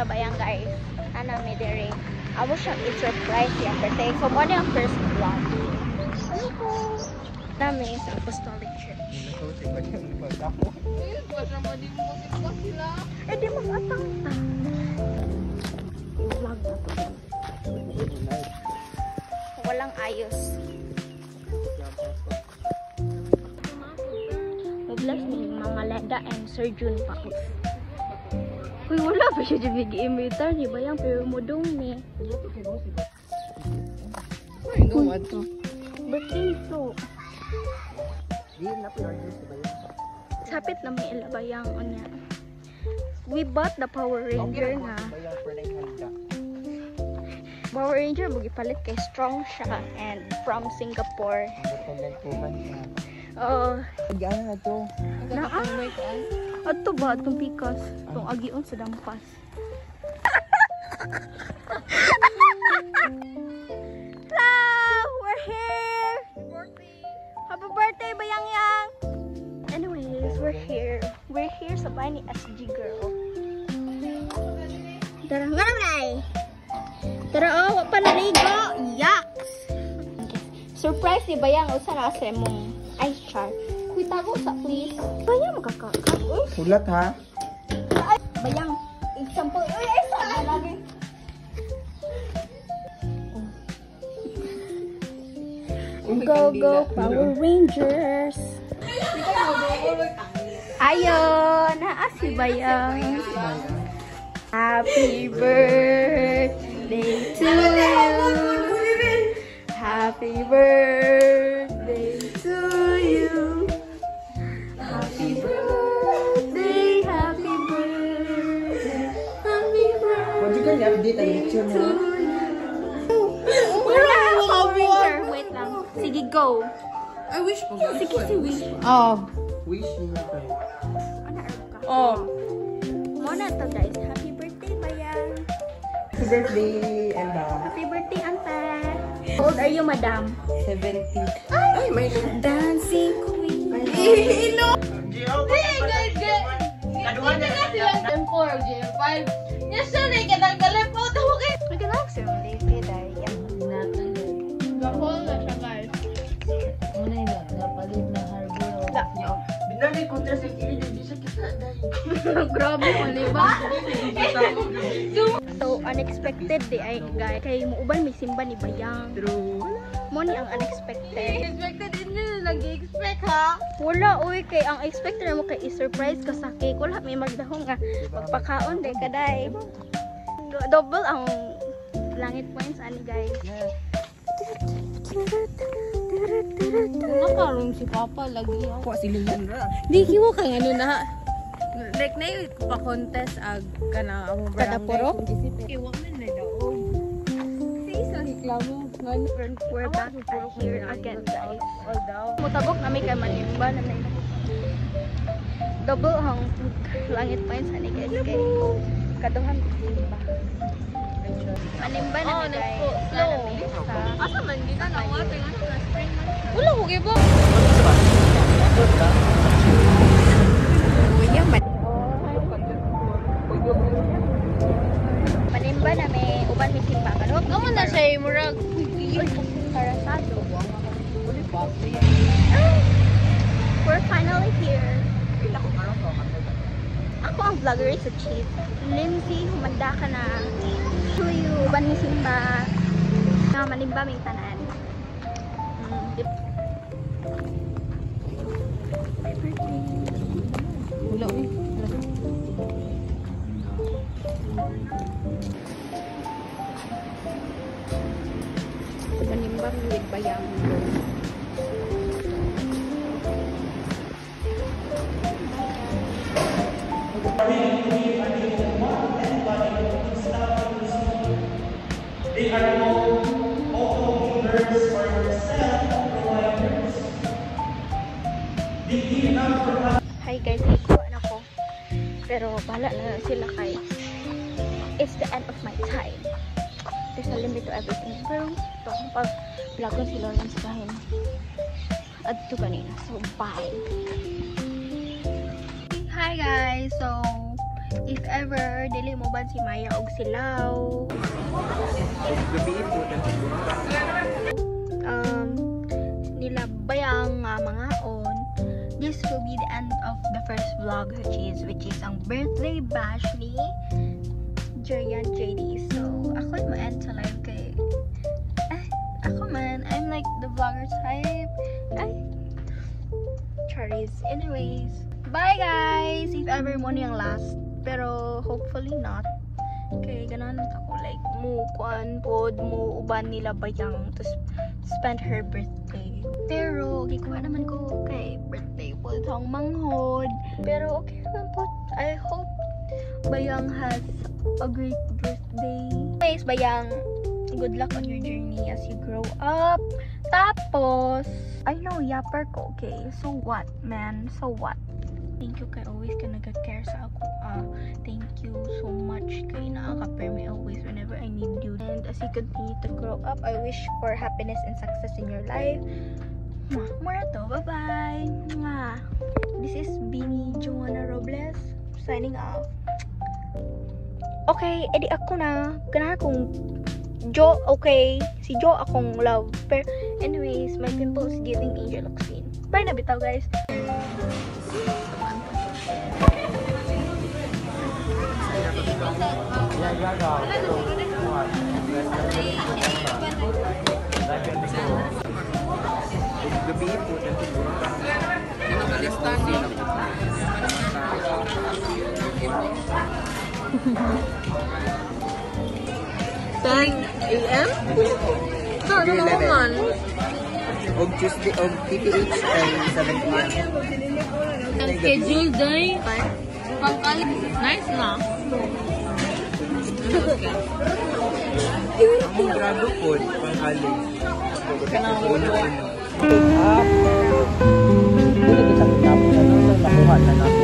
sila bayang guys. Ana may dere. Amo siyang i-surprise yung birthday. So mo yung first vlog. Ano po? Namin sa Apostolic Church. Eh di mag-atang ta. Vlog na to. Walang ayos. Vlog ni Mama Leda and Sir Jun pa ko. Uy, wala pa siya dyan nag-i-imitar ni Bayang pero mo dong ni. Ay, gawad to. Birthday ito. Sapit na may ilabayang o niya. We bought the Power Ranger nga. Power Ranger, magipalit kay strong siya and from Singapore. Gana na to. Ato ba? Itong pikas. Itong agion sa dampas. Hello! We're here! Happy birthday, Bayang Yang! Anyways, we're here. We're here sa bahay ni SG Girl. Tara nga naman! Tara oh, wak pa naligo! Yucks! Surprise ni Bayang o sa rasa mong ice char. Kuy tago sa please. Bayang makakakak. Ulat ha? Ay, Bayang. Example. Ay, ay, sana lagi. Go, go, Power Rangers. Ayun, si Bayang. Happy birthday to you. Happy birthday to you. Happy birthday, happy birthday, happy birthday. Pwede ka ni-update ang lecture mo. Wala ako, Ranger. Wait lang. Sige, go. I wish po. Sige, si wish. Oh. Wish mo ka. Ano, herb ka? Oh. Muna to, guys. Happy birthday, Bayang. Happy birthday, Enda. Happy birthday, Anta. How old are you, madam? 70. Ay, may Dancing queen. Hello! Binali kontra sa kilid, hindi sa kita. Grabe, mali ba? So, unexpected di ay guys. Kay muuban may simba ni Bayang. True. Mo ni ang unexpected. Expected din nila nag-expect ha? Wala, uy, kay ang expected na mo kay i-surprise ka sa cake. Wala, may magdahong nga. Magpakaon, day kaday. Double ang langit points, ani guys. Nakarong si Papa lagi ako. Kuha silingan ra. Di kiwo ka nga nun ha? Like na yung pa-contest ag ka na ang Kada puro? Kiwo man na daon. Si isa reklamo. We're back here again, guys. All daw. Mutagok na may kay manimba na may double ang langit points, ani guys. Kay kaduhan simba. Manimba na may guys. Slow. Asa man di ka na water nga sa spring man. Wala ko gibo. Manimba na may uban may simba kanok. Amo na siya murag. Parasado. We're finally here. Ako ang vlogger sa Chief. Lindsay, humanda ka na. To you, uban may simba. Manimba may tanan. Wala ko. Manimbang with Bayang. They are all auto-givers or self-providers. They give out for us. Hi guys, ikuha na ko. Pero bahala na sila kay it's the end of my time. There's a limit to everything. Pero ito, pag-vlogon si Lawrence kahin. At ito kanina. So, bye! Hi guys! So, if ever dili mo ban si Maya og si Lau, nila bayang mga on, this will be the end of the first vlog, which is ang birthday bash ni Jerian JD. So ako mo end sa live kay ako man, I'm like the vlogger type. Charis. Anyways, bye guys! If ever mo niyang last, pero hopefully not. Kay ganon ako like mo kuan pod mo uban nila bayang to spend her birthday. Pero gikuha naman ko kay birthday po tong manghod. Pero okay naman po. I hope bayang has a great birthday. Anyways, bayang, good luck on your journey as you grow up. Tapos, I know yapper ko, okay? So what, man? So what? Thank you kay always ka nag-care sa ako. Thank you so much kay nakaka-prepare me always whenever I need you. And as you continue to grow up, I wish for happiness and success in your life. More to. Bye-bye. This is Bini Joanna Robles signing off. Okay, edi ako na. Ganahan kong Jo, okay. Si Jo akong love. Pero anyways, my pimple is giving Angel Oxine. Bye na bitaw, guys. AM? Ito, ano mo man? Og Tuesday, og PPH ay 7 p.m. Ang schedule day. Pangkalit. Nice na. Ang grado po, pang-college. Kanang Dili kita kitapos na nakuha na natin.